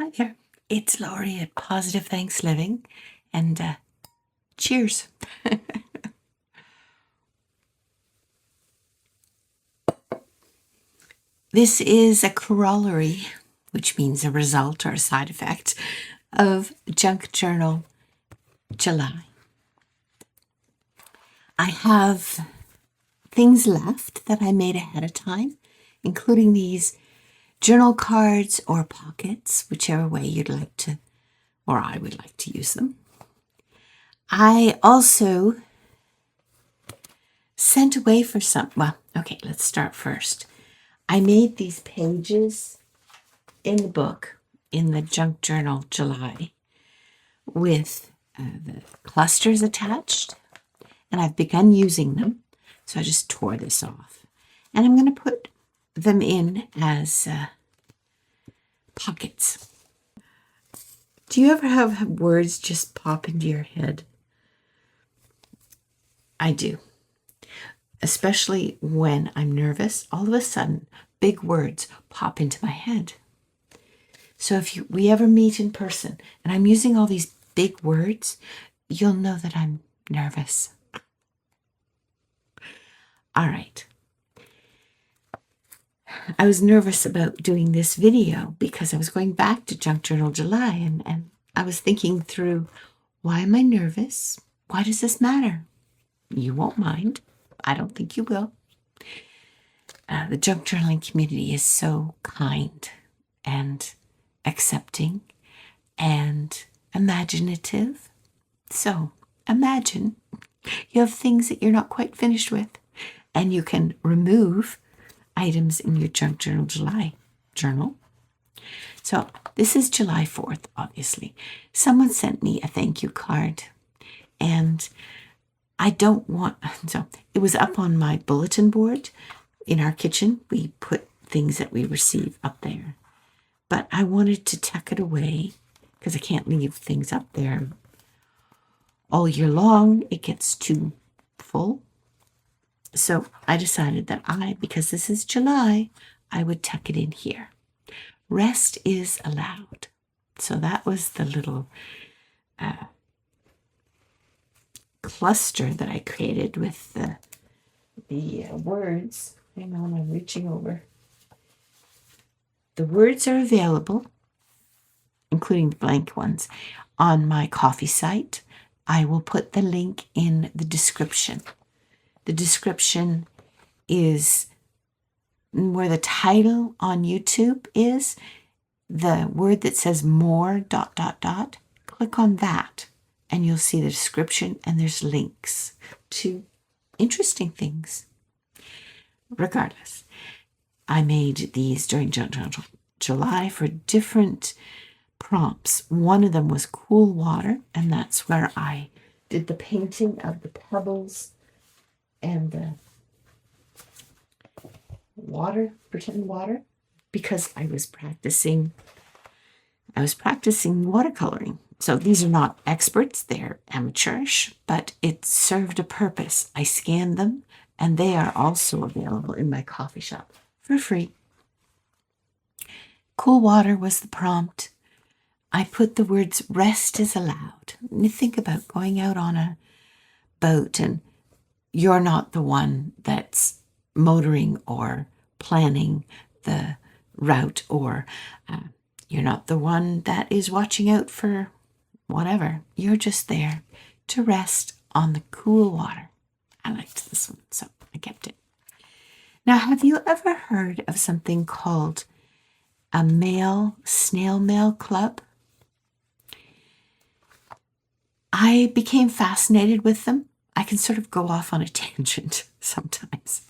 Hi there, it's Laurie at Positive Thanks Living, and cheers. This is a corollary, which means a result or a side effect, of Junk Journal July. I have things left that I made ahead of time, including these journal cards or pockets, whichever way you'd like to, or I would like to use them. I also sent away for some, well, okay, let's start first. I made these pages in the book, in the Junk Journal July, with the clusters attached, and I've begun using them, so I just tore this off. And I'm going to put them in as pockets. Do you ever have words just pop into your head? I do. Especially when I'm nervous, all of a sudden, big words pop into my head. So if we ever meet in person and I'm using all these big words, you'll know that I'm nervous. All right. I was nervous about doing this video because I was going back to Junk Journal July and I was thinking through, why am I nervous? Why does this matter? You won't mind. I don't think you will. The junk journaling community is so kind and accepting and imaginative. So imagine you have things that you're not quite finished with, and you can remove items in your Junk Journal July journal. So this is July 4th, obviously. Someone sent me a thank you card, and I don't want, so it was up on my bulletin board in our kitchen. We put things that we receive up there, but I wanted to tuck it away because I can't leave things up there all year long. It gets too full. So I decided that because this is July, I would tuck it in here. Rest is allowed. So that was the little cluster that I created with the words. Hang on, I'm reaching over. The words are available, including the blank ones, on my coffee site. I will put the link in the description. The description is where the title on YouTube is. The word that says more ... Click on that and you'll see the description, and there's links to interesting things. Regardless, I made these during July for different prompts. One of them was cool water, and that's where I did the painting of the pebbles and the water, pretend water, because I was practicing watercoloring. So these are not experts, they're amateurish, but it served a purpose. I scanned them, and they are also available in my coffee shop for free. Cool water was the prompt. I put the words rest is allowed. You think about going out on a boat and you're not the one that's motoring or planning the route, or you're not the one that is watching out for whatever. You're just there to rest on the cool water. I liked this one, so I kept it. Now, have you ever heard of something called a snail mail club? I became fascinated with them. I can sort of go off on a tangent sometimes.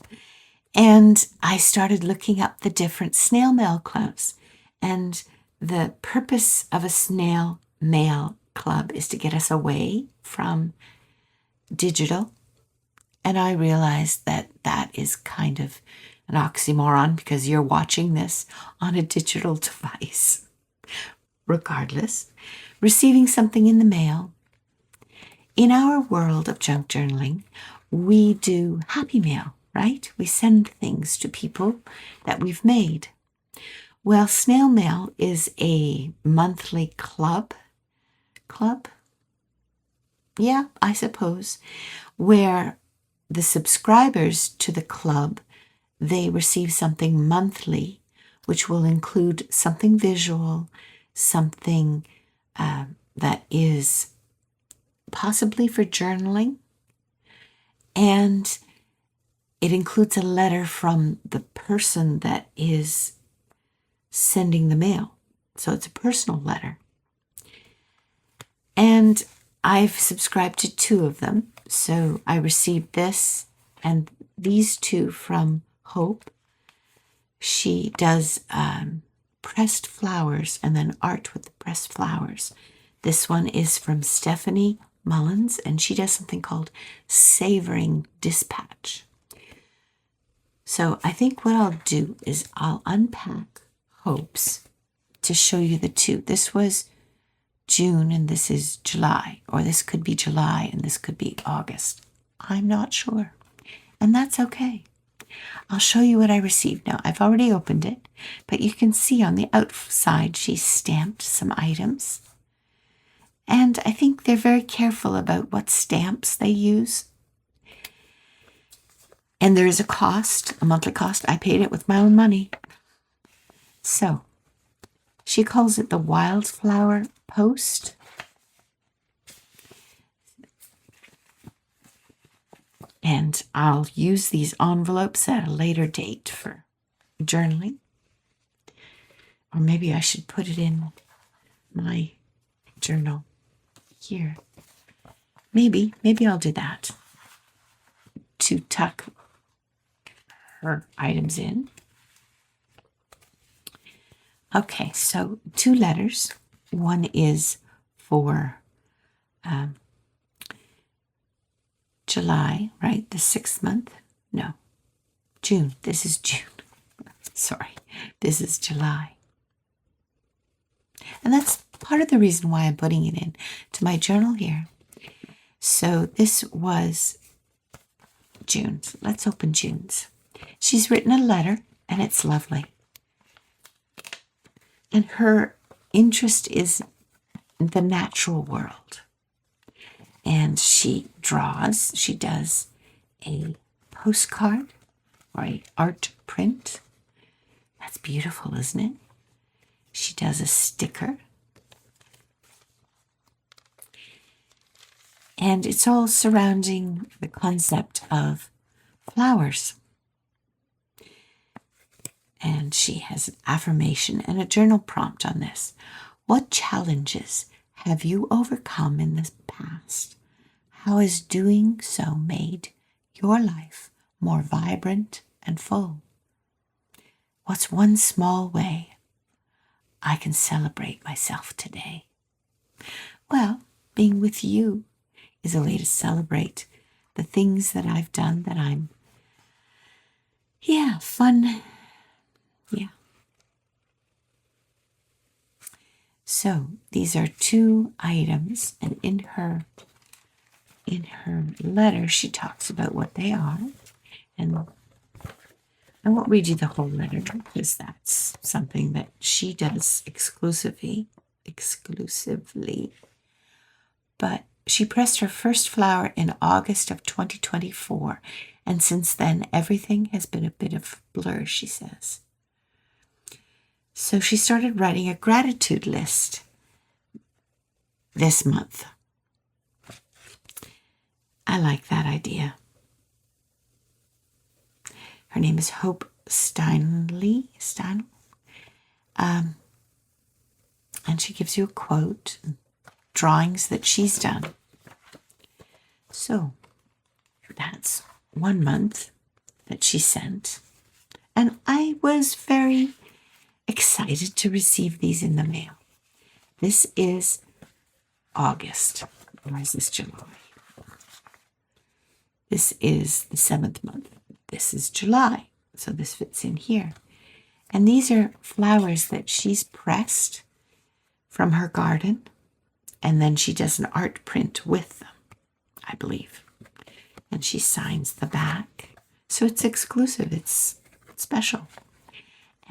And I started looking up the different snail mail clubs. And the purpose of a snail mail club is to get us away from digital. And I realized that that is kind of an oxymoron because you're watching this on a digital device. Regardless, receiving something in the mail. In our world of junk journaling, we do happy mail, right? We send things to people that we've made. Well, Snail Mail is a monthly club. Yeah, I suppose, where the subscribers to the club, they receive something monthly, which will include something visual, something that is possibly for journaling, and it includes a letter from the person that is sending the mail. So it's a personal letter. And I've subscribed to 2 of them. So I received this and these 2 from Hope. She does pressed flowers and then art with the pressed flowers. This one is from Stephanie Mullens, and she does something called Savoring Dispatch. So I think what I'll do is I'll unpack Hope's to show you the 2. This was June and this is July, or this could be July and this could be August. I'm not sure, and that's okay. I'll show you what I received now. I've already opened it, but you can see on the outside she stamped some items. And I think they're very careful about what stamps they use. And there is a cost, a monthly cost. I paid it with my own money. So, she calls it the Wildflower Post. And I'll use these envelopes at a later date for journaling. Or maybe I should put it in my journal here. Maybe I'll do that to tuck her items in. Okay, so 2 letters. One is for July, right? The 6th month? No, June. This is June. Sorry, this is July. And that's part of the reason why I'm putting it in to my journal here. So this was June's. Let's open June's. She's written a letter, and it's lovely. And her interest is the natural world. And she draws, she does a postcard or an art print. That's beautiful, isn't it? She does a sticker. And it's all surrounding the concept of flowers. And she has an affirmation and a journal prompt on this. What challenges have you overcome in the past? How has doing so made your life more vibrant and full? What's one small way I can celebrate myself today? Well, being with you is a way to celebrate the things that I've done that I'm, fun. Yeah. So these are 2 items, and in her letter she talks about what they are, and I won't read you the whole letter because that's something that she does exclusively. But she pressed her first flower in August of 2024, and since then everything has been a bit of a blur, she says. So she started writing a gratitude list this month. I like that idea. Her name is Hope Steinle. And she gives you a quote, drawings that she's done. So that's 1 month that she sent. And I was very excited to receive these in the mail. This is August. Or is this July? This is the 7th month. This is July. So this fits in here. And these are flowers that she's pressed from her garden. And then she does an art print with them, I believe. And she signs the back. So it's exclusive. It's special.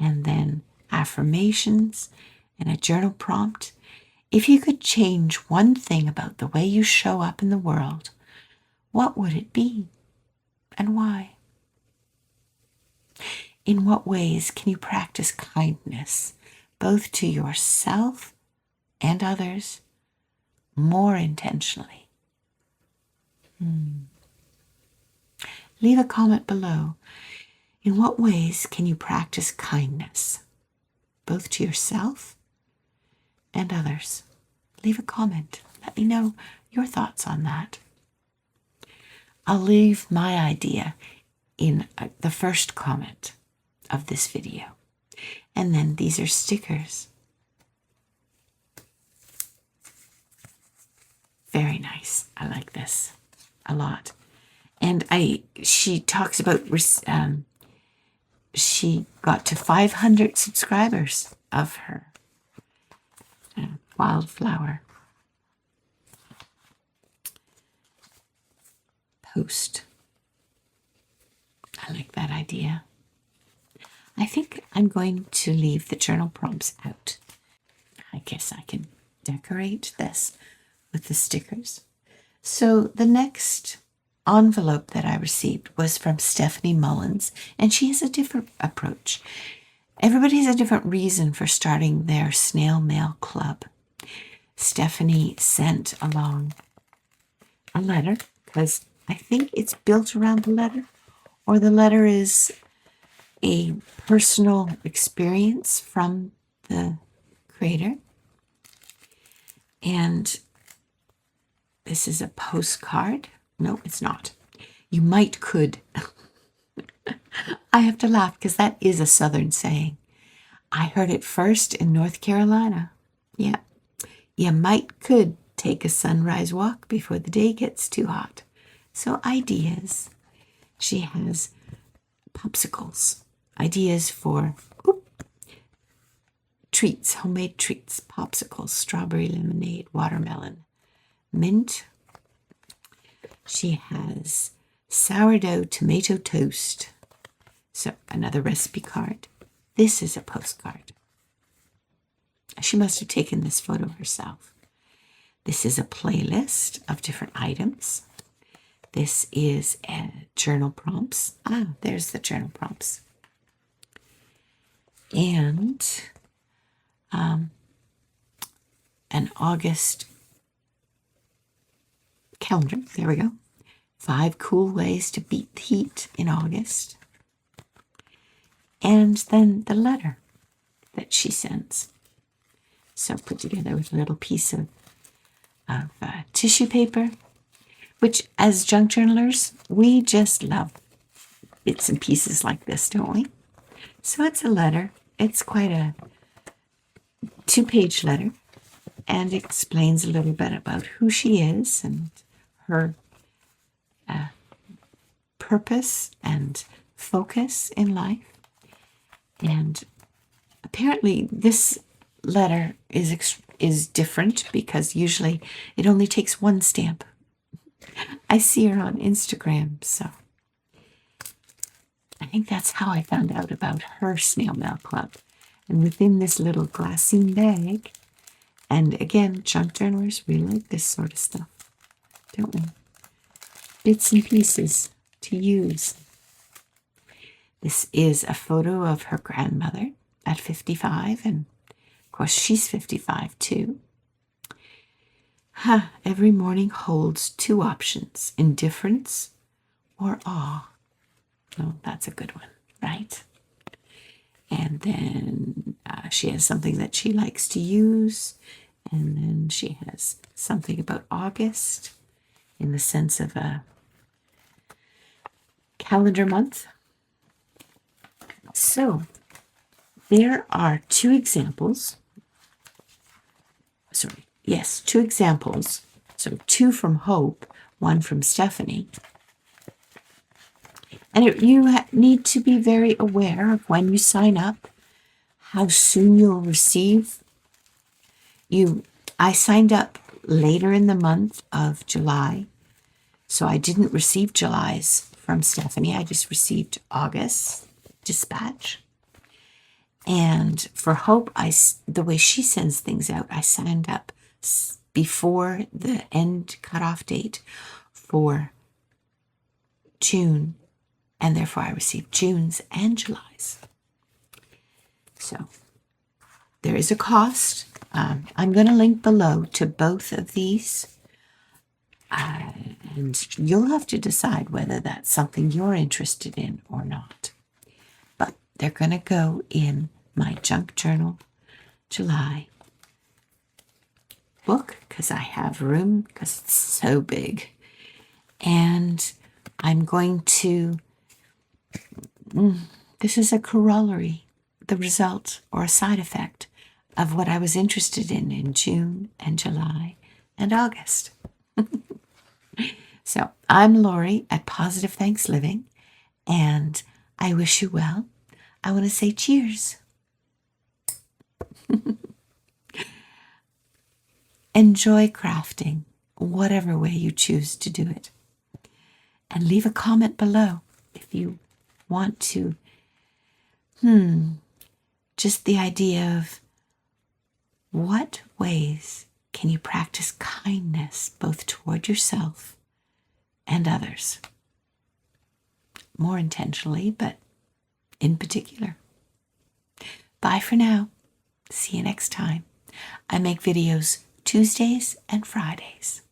And then affirmations, and a journal prompt. If you could change one thing about the way you show up in the world, what would it be and why? In what ways can you practice kindness, both to yourself and others, more intentionally? Leave a comment below. In what ways can you practice kindness, both to yourself and others? Leave a comment. Let me know your thoughts on that. I'll leave my idea in the first comment of this video. And then these are stickers. Very nice. I like this a lot. And she talks about, she got to 500 subscribers of her Wildflower post. I like that idea. I think I'm going to leave the journal prompts out. I guess I can decorate this with the stickers. So the next envelope that I received was from Stephanie Mullins, and she has a different approach. Everybody has a different reason for starting their snail mail club. Stephanie sent along a letter, because I think it's built around the letter, or the letter is a personal experience from the creator. And this is a postcard. No, it's not. You might could. I have to laugh because that is a Southern saying. I heard it first in North Carolina. Yeah. You might could take a sunrise walk before the day gets too hot. So ideas. She has popsicles. Ideas for treats, homemade treats, popsicles, strawberry lemonade, watermelon, mint. She has sourdough tomato toast. So another recipe card. This is a postcard. She must have taken this photo herself. This is a playlist of different items. This is journal prompts. Ah, there's the journal prompts. And an August calendar. There we go. 5 cool ways to beat the heat in August. And then the letter that she sends. So put together with a little piece of tissue paper, which as junk journalers, we just love bits and pieces like this, don't we? So it's a letter. It's quite a 2-page letter, and it explains a little bit about who she is and her purpose and focus in life. And apparently this letter is different because usually it only takes 1 stamp. I see her on Instagram, so I think that's how I found out about her snail mail club. And within this little glassine bag, and again, junk journalers, we like this sort of stuff, don't we? Bits and pieces to use. This is a photo of her grandmother at 55, and of course she's 55 too. Every morning holds 2 options, indifference or awe. Oh, that's a good one, right? And then she has something that she likes to use. And then she has something about August in the sense of a calendar month. So there are 2 examples. Sorry, yes, 2 examples. So 2 from Hope, 1 from Stephanie. And you need to be very aware of when you sign up, how soon you'll receive. I signed up later in the month of July, so I didn't receive July's from Stephanie. I just received August's dispatch. And for Hope, the way she sends things out, I signed up before the end cutoff date for June, and therefore I received June's and July's. So there is a cost. I'm going to link below to both of these, and you'll have to decide whether that's something you're interested in or not. But they're going to go in my Junk Journal July book because I have room because it's so big. And I'm going to, this is a corollary, the result or a side effect of what I was interested in June and July and August. So I'm Lori at Positive Thanks Living, and I wish you well. I want to say cheers. Enjoy crafting, whatever way you choose to do it. And leave a comment below if you want to, just the idea of what ways can you practice kindness both toward yourself and others? More intentionally, but in particular. Bye for now. See you next time. I make videos Tuesdays and Fridays.